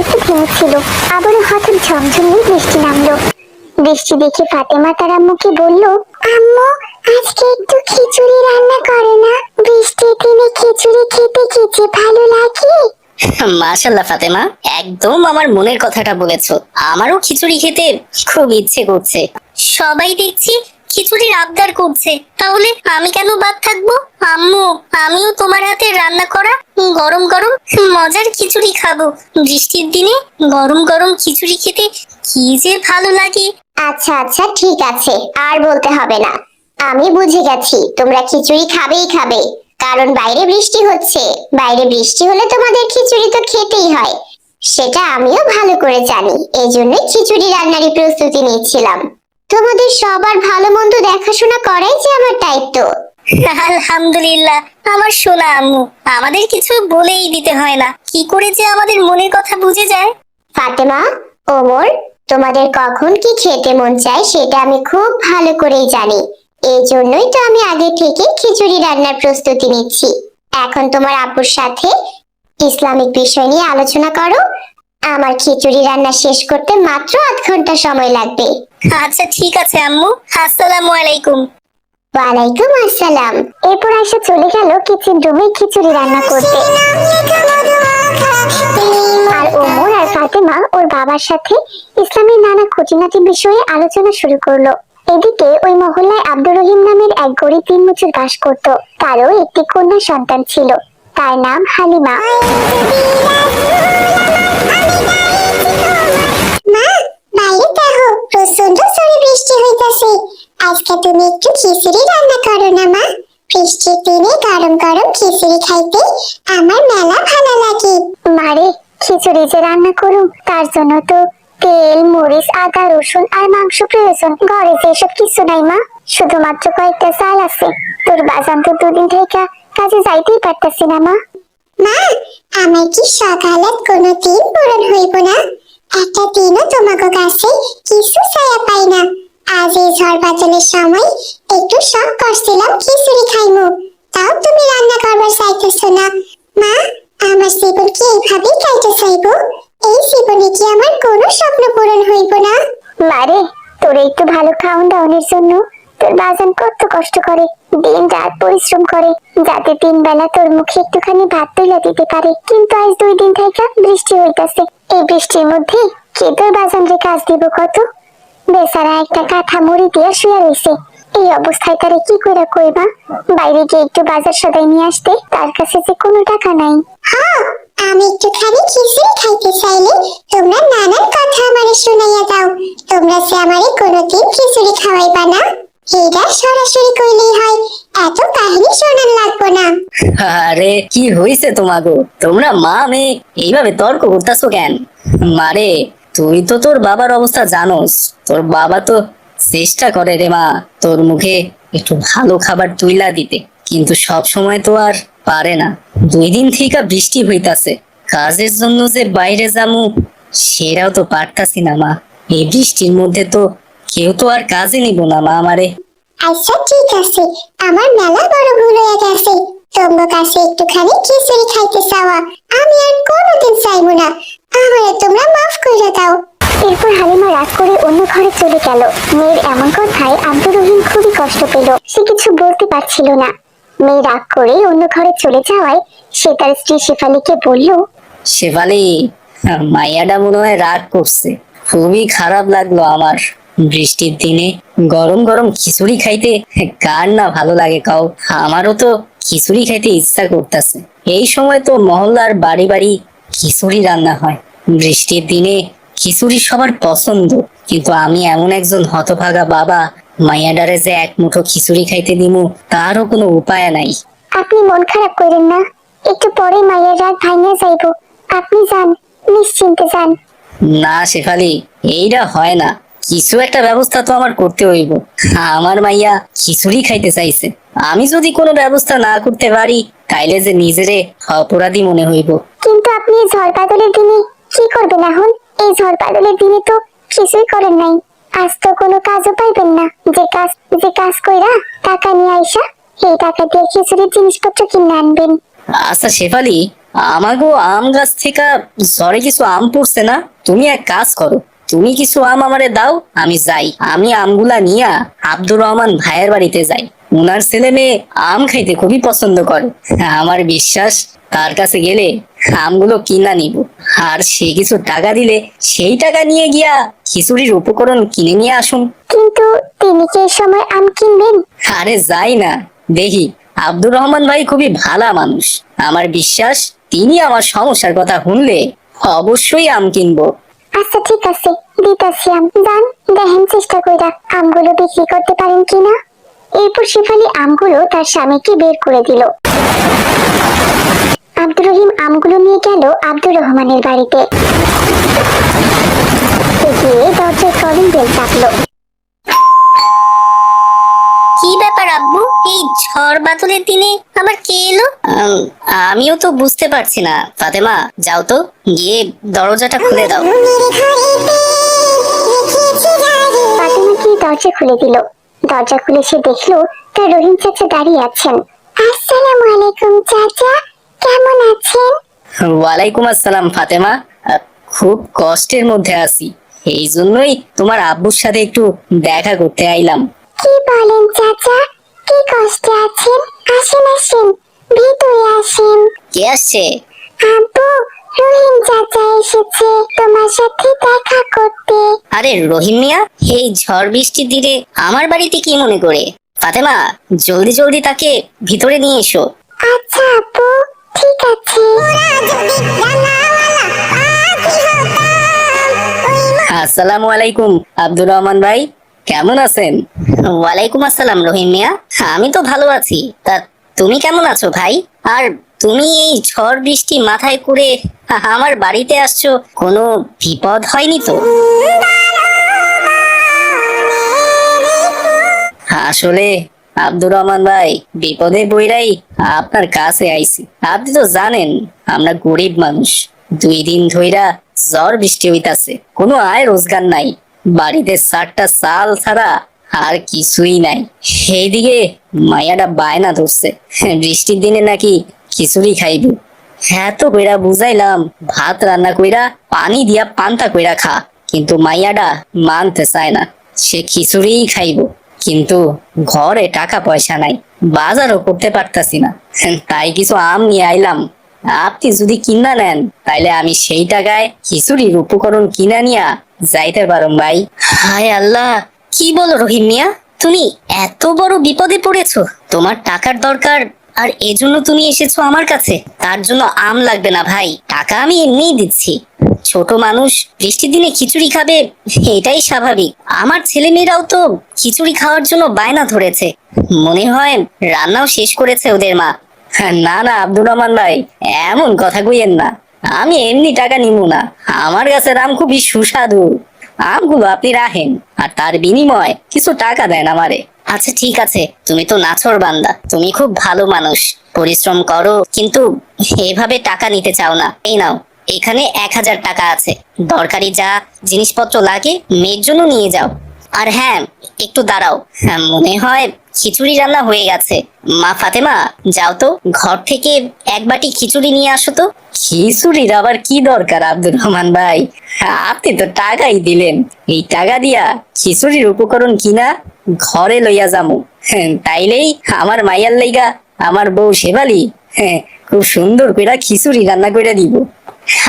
একটু থেমেছিল, আবারও হঠাৎ ঝমঝমিয়ে বৃষ্টি নামলো। বৃষ্টি দেখে ফাতেমা তার আম্মুকে বলল, আম্মু, আজকে একটু খিচুড়ি রান্না করো না, বৃষ্টির দিনে খিচুড়ি খেতে কি যে ভালো লাগে। মাশাআল্লাহ ফাতেমা, একদম আমার মনের কথাটা বলেছো। আমারও খিচুড়ি খেতে খুব ইচ্ছে করছে। সবাই দেখছি খিচুড়ির আবদার করছে, তাহলে আমি কেন বাদ থাকবো? আম্মু, আমিও তোমার হাতে রান্না করা গরম গরম মজার খিচুড়ি খাবো। বৃষ্টির দিনে গরম গরম খিচুড়ি খেতে কি যে ভালো লাগে। আচ্ছা আচ্ছা, ঠিক আছে, আর বলতে হবে না। আমি বুঝে গেছি তোমরা খিচুড়ি খাবেই খাবে, কারণ বাইরে বৃষ্টি হচ্ছে। বাইরে বৃষ্টি হলে তোমাদের খিচুড়ি তো খেতেই হয়, সেটা আমিও ভালো করে জানি। এজন্যই খিচুড়ি রান্নারই প্রস্তুতি নিচ্ছিলাম। তোমাদের সবার ভালো মন্দ দেখাশোনা করাই যে আমার দায়িত্ব। আলহামদুলিল্লাহ, আমার সোনা আম্মু, আমাদের কিছু বলেই দিতে হয় না। কি করে যে আমাদের মনের কথা বুঝে যায়। ফাতেমা, ওমর, তোমাদের কখন কি খেতে মন চায় সেটা আমি খুব ভালো করেই জানি। এই জন্যই তো আমি আগে থেকে খিচুড়ি রান্নার প্রস্তুতি নিচ্ছি। এখন তোমার আব্বুর সাথে ইসলামিক বিষয় নিয়ে আলোচনা করো। আমার খিচুড়ি রান্না শেষ করতে মাত্র 8 ঘন্টা সময় লাগবে। আচ্ছা ঠিক আছে আম্মু, আসসালামু আলাইকুম। ওয়ালাইকুম আসসালাম। এরপর আয়শা চলে গেল কিচেন রুমে খিচুড়ি রান্না করতে। আর ওমর আর ফাতেমা ওর বাবার সাথে ইসলামের নানা খুঁটিনাটি বিষয়ে আলোচনা শুরু করলো। এদিকে ওই মহল্লায় আব্দুর রহিম নামের এক গরিব দিনমজুর বাস করত। তারও একটি কন্যা সন্তান ছিল, তার নাম হালিমা। মা, বাইরে দেখো, প্রচন্ড জোরে বৃষ্টি হইতাছে। আজকে তুমি একটু খিচুড়ি রান্না করো না মা। বৃষ্টির দিনে গরম গরম খিচুড়ি খাইতে আমার মেলা ভালো লাগে। মারে, খিচুড়ি যে রান্না করুম তার জন্য তো তেল, মরিচ, আদা, রসুন আর মাংস প্রয়োজন। ঘরে যে এসব কিছু নাই মা, শুধুমাত্র কয়েকটা চাল আছে। তোর বাজান তো দুদিন থেকে কাজে যাইতেই পারতাছি না মা। মা, আমার কি সকালত কোনো দিন পূরণ হইব না? একটা দিনও তোমাকে কাছে কিছু ছায়া পাই না। আজ এই ঝড় বাদলের সময় একটু শখ করছিলাম খিচুড়ি খাইমু, তাও তুমি রান্না করবার চাইতেছো না। মা, আমার জীবন কি এইভাবেই কাটতে চাইবো? এই জীবনে কি আমার কোনো স্বপ্ন পূরণ হইব না? মারে, তোর একটু ভালো খাওন দাওনের জন্য তোর বাজান কত কষ্ট করে, দিন রাত পরিশ্রম করে, যাতে 3 বেলা তোর মুখে একটুখানি ভাত তুলে দিতে পারে। কিন্তু আজ 2 দিন থেকে বৃষ্টি হইতাছে। এই বৃষ্টির মধ্যে কে তোর বাজানরে কাজ দিব কত? বেচারা একটা কাঁথা মুড়ি দিয়ে শুয়ে রয়েছে। এই অবস্থায় তারে কি করে কইবা বাইরে গিয়ে একটু বাজার সদাই নিয়ে আসতে? তার কাছে যে কোনো টাকা নাই। হ্যাঁ, আমি একটুখানি খিচুড়ি খাইতে চাইলে তোমরা নানান কথা আমারে শুনাইয়া দাও। তোমরা যে আমারে কোনোদিন খিচুড়ি খাওয়াইবা না, এইটা সরাসরি কইলেই হয়, এত কাহিনী শোনান লাগবো না। আরে কি হইছে তোমাগো? তোমরা মা মেয়ে এইভাবে তর্ক করতেছো কেন? মারে, তুই তো তোর বাবার অবস্থা জানোস। তোর বাবা তো চেষ্টা করে রে মা তোর মুখে একটু ভালো খাবার তুইলা দিতে, কিন্তু সব সময় তো আর পারে না। 2 দিন থেকে বৃষ্টি হইতাছে, কাজের জন্য যে বাইরে যামু সেটাও তো পারতাছি না মা। এই বৃষ্টির মধ্যে তো কেউ তো আর কাজে নিব না মা আমারে। আচ্ছা ঠিক আছে, আমার মেলা বড় ভুল হয়ে গেছে। তোমার কাছে একটুখানি খিচুড়ি খাইতে চাওয়া আমি আর কোনোদিন চাইবো না। আমারে তোমরা মাফ করে দাও। এরপর হালিমা রাগ করে অন্য ঘরে চলে গেল। মেয়ের এমন কথায় আব্দুর রহিম খুবই কষ্ট পেল। সে কিছু বলতে পারছিল না। মেয়ে রাগ করে অন্য ঘরে চলে যাওয়ায় সে তার স্ত্রী শেফালিকে বলল, শেফালি, মাইয়াটা মনে হয় রাগ করছে। খুবই খারাপ লাগলো আমার। বৃষ্টির দিনে গরম গরম খিচুড়ি খাইতে কার না ভালো লাগে কাও? আমারও তো খিচুড়ি খাইতে ইচ্ছা করতেছে। এই সময় তো মহল্লার বাড়ি বাড়ি খিচুড়ি রান্না হয়। বৃষ্টির দিনে খিচুড়ি সবার পছন্দ, কিন্তু আমি এমন একজন হতভাগা বাবা, মাইয়াডারে যে এক মুঠো খিচুড়ি খাইতে দিমু তারও কোনো উপায় নাই। আপনি মন খারাপ করেন না, একটু পরে মায়ের রাত ভাঙিয়া যাইব। আপনি যান, নিশ্চিন্তে যান। না শেফালি, এইটা হয় না। কিছু একটা ব্যবস্থা তো আমার করতে হইব। আমার মাইয়া খিচুড়ি খাইতে চাইছে, আমি যদি কোনো ব্যবস্থা না করতে পারি তাইলে যে নিজেরে অপরাধী মনে হইব। কিন্তু আপনি এই ঝড় বাদলের দিনে কি করবেন এখন? এই ঝড় বাদলের দিনে তো কিছুই করেন নাই। আজ তো কোনো কাজও পাইবেন না। যে কাজ কইরা টাকা নিয়ে আইসা এই টাকা দিয়ে খিচুড়ির জিনিসপত্র কিনে আনবেন। আচ্ছা শেফালি, আমাগো আম গাছ থেকে ঝড়ে কিছু আম পড়ছে না? তুমি এক কাজ করো, তুমি কিছু আম আমারে দাও, আমি যাই, আমি আমগুলা নিয়া আব্দুর রহমান ভাইয়ের বাড়িতে যাই। উনার ছেলে মেয়ে আম খাইতে খুবই পছন্দ করে। আমার বিশ্বাস তার কাছে গেলে আমগুলো কিনা নিব, আর সে কিছু টাকা দিলে সেই টাকা নিয়ে গিয়া খিচুড়ির উপকরণ কিনে নিয়ে আসুন। কিন্তু তিনি কি এই সময় আম কিনবেন? আরে যাই না, দেখি। আব্দুর রহমান ভাই খুবই ভালো মানুষ, আমার বিশ্বাস তিনি আমার সমস্যার কথা শুনলে অবশ্যই আম কিনবো। আচ্ছা ঠিক আছে, দিতাছি আম। যান, দেখেন চেষ্টা কইরা আমগুলো বিক্রি করতে পারেন কিনা। এরপর শেফালি আমগুলো তার স্বামীকে বের করে দিল। আব্দুর রহিম আমগুলো নিয়ে গেল আব্দুর রহমানের বাড়িতে। গিয়ে দরজায় কলিং বেল চাপলো। কি ব্যাপার আব্বু, এই ঝড় বাদলের দিনে আবার কে এলো? আমিও তো বুঝতে পারছি না। ফাতেমা, যাও তো, গিয়ে দরজাটা খুলে দাও। ফাতেমা গিয়ে দরজা খুলে দিল। দরজা খুলে সে দেখলো তার রহিম চাচা দাঁড়িয়ে আছেন। আসসালামু আলাইকুম চাচা, কেমন আছেন? ওয়ালাইকুম আসসালাম ফাতেমা। খুব কষ্টের মধ্যে আছি, এই জন্যই তোমার আব্বুর সাথে একটু দেখা করতে আইলাম। কি বলেন চাচা, কি কষ্টে আছেন? আসেন আসেন, ভিতরে আসেন। কে আসছে? আব্বু, রহিম চাচা এসেছে তোমার সাথে দেখা করতে। আরে রহিম মিয়া, এই ঝড় বৃষ্টির দিনে আমার বাড়িতে কি মনে করে? ফাতেমা, জলদি জলদি তাকে ভিতরে নিয়ে এসো। আচ্ছা আব্বু, ঠিক আছে। আসসালামু আলাইকুম আব্দুর রহমান ভাই, কেমন আছেন? ওয়ালাইকুম আসসালাম রহিম মিয়া, আমি তো ভালো আছি। তা তুমি কেমন আছো ভাই? আর তুমি এই ঝড় বৃষ্টি মাথায় করে আমার বাড়িতে আসছো, কোনো বিপদ হয়নি তো? আসলে আব্দুর রহমান ভাই, বিপদে পইড়াই আপনার কাছে আইছি। আপনি তো জানেন আমরা গরিব মানুষ, 2 দিন ধইরা ঝড় বৃষ্টি হইতাছে, কোনো আয় রোজগার নাই, বাড়িতে 4টা চাল ছাড়া আর কিছুই নাই। সেইদিকে মায়াটা বায়না ধরছে বৃষ্টির দিনে নাকি খিচুড়ি খাইব। হ্যাঁ তো কইরা বুঝাইলাম, ভাত রান্না কইরা পানি দিয়া পান্তা কইরা খা, কিন্তু মাইয়াটা মানতে চায় না, সে খিচুড়িই খাইব। কিন্তু ঘরে টাকা পয়সা নাই, বাজারও করতে পারতাছি না, তাই কিছু আম নিয়ে আইলাম। আপনি যদি কিনা নেন তাইলে আমি সেই টাকায় খিচুড়ির উপকরণ কিনা নিয়া যাইতে পারুম ভাই। হায় আল্লাহ, কি বলো রহিম মিয়া, তুমি এত বড় বিপদে পড়েছো? তোমার টাকার দরকার আর এজন্য তুমি এসেছো আমার কাছে? তার জন্য আম লাগবে না ভাই, টাকা আমি এমনিই দিচ্ছি। ছোট মানুষ বৃষ্টির দিনে খিচুড়ি খাবে, এটাই স্বাভাবিক। আমার ছেলে মেয়েরাও তো খিচুড়ি খাওয়ার জন্য বায়না ধরেছে, মনে হয় রান্নাও শেষ করেছে ওদের মা। না না আব্দুর রহমান ভাই, এমন কথা কইয়েন না, আমি এমনি টাকা নিব না, আমার কাছে আম খুবই সুস্বাদু। আমগুলো আপনি রাখেন, আর তার বিনিময়ে কিছু টাকা দেন আমারে। আচ্ছা ঠিক আছে, তুমি তো নাছোড় বান্দা, তুমি খুব ভালো মানুষ, পরিশ্রম করো, কিন্তু এভাবে টাকা নিতে চাও না। এই নাও, এখানে 1000 টাকা আছে, দরকারি যা জিনিসপত্র লাগে মেয়ের জন্য নিয়ে যাও। আর হ্যাঁ, একটু দাঁড়াও, হ্যাঁ, মনে হয় খিচুড়ি রান্না হয়ে গেছে। মা ফাতেমা, যাও তো, ঘর থেকে 1 বাটি খিচুড়ি নিয়ে আসো তো। খিচুড়ির আবার কি দরকার আব্দুর রহমান ভাই, আপনি তো টাকাই দিলেন, এই টাকা দিয়া খিচুড়ির উপকরণ কিনা ঘরে লইয়া যামু। তাইলেই আমার মাইয়ার লাইগা আমার বউ শেফালি খুব সুন্দর কইরা খিচুড়ি রান্না কইরা দিব।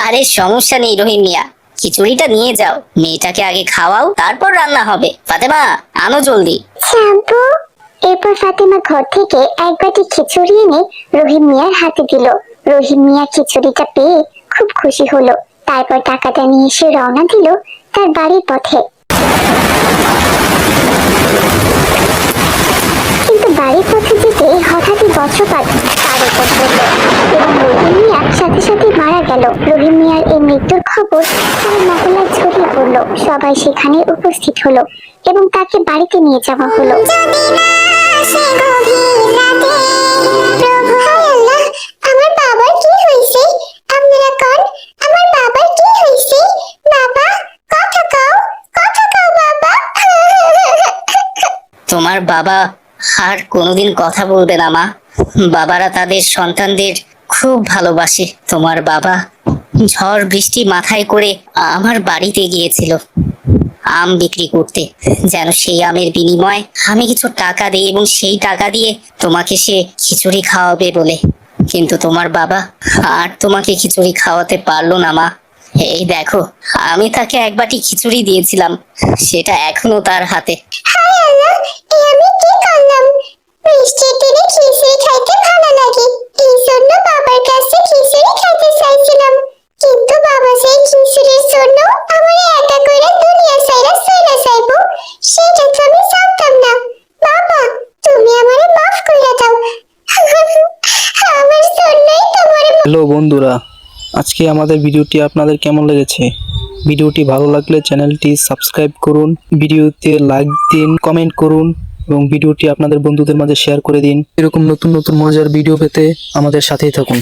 আরে সমস্যা নেই রহিম মিয়া, খিচুড়িটা নিয়ে যাও, মেয়েটাকে আগে খাওয়াও, তারপর রান্না হবে। ফাতেমা, আনো জলদি। আব্বু। এরপর ফাতেমা ঘর থেকে 1 বাটি খিচুড়ি এনে রহিম মিয়ার হাতে দিল। রহিম মিয়া খিচুড়িটা পেয়ে খুব খুশি হলো। তারপর টাকাটা নিয়ে সে রওনা দিল তার বাড়ির পথে। কিন্তু বাড়ির পথে যেতে হঠাৎই বজ্রপাত তার উপর পড়লো এবং রহিম মিয়া সাথে সাথে মারা গেল। রহিম মিয়ার এই মৃত্যুর খবর তার মহল্লায় ছড়িয়ে পড়লো। সবাই সেখানে উপস্থিত হলো এবং তাকে বাড়িতে নিয়ে যাওয়া হলো। আমার বাবার কি হয়েছে? আপনারা কোন? আমার বাবার কি হয়েছে? বাবা, কথা কও, কথা কও বাবা। তোমার বাবা আর কোনোদিন কথা বলবে না মা। বাবারা তাদের সন্তানদের খুব ভালোবাসে। তোমার বাবা ঝড় বৃষ্টি মাথায় করে আমার বাড়িতে গিয়েছিল আম বিক্রি করতে, যেন সেই আমের বিনিময়ে আমি কিছু টাকা দিই এবং সেই টাকা দিয়ে তোমাকে সে খিচুড়ি খাওয়াবে বলে। কিন্তু তোমার বাবা আর তোমাকে খিচুড়ি খাওয়াতে পারলো না মা। এই দেখো, আমি তাকে এক বাটি খিচুড়ি দিয়েছিলাম, সেটা এখনো তার হাতে। হায় আল্লাহ, এ আমি কি করলাম? বৃষ্টির দিনে খিচুড়ি খাইতে ভালো লাগে, এই জন্য বাবার কাছে খিচুড়ি খাইতে চাইছিলাম। কিন্তু বাবা সেই খিচুড়ির জন্য আমার একা করে দুনিয়া ছাইরা চলে যাইবো, সেটা তো আমি জানতাম না। বাবা, তুমি আমারে মাফ করে দাও। আমার জন্যই তোমার। হ্যালো বন্ধুরা, আজকে আমাদের ভিডিওটি আপনাদের কেমন লেগেছে? ভিডিওটি ভালো লাগলে চ্যানেলটি সাবস্ক্রাইব করুন, ভিডিওতে লাইক দিন, কমেন্ট করুন এবং ভিডিওটি আপনাদের বন্ধুদের মাঝে শেয়ার করে দিন। এরকম নতুন নতুন মজার ভিডিও পেতে আমাদের সাথেই থাকুন।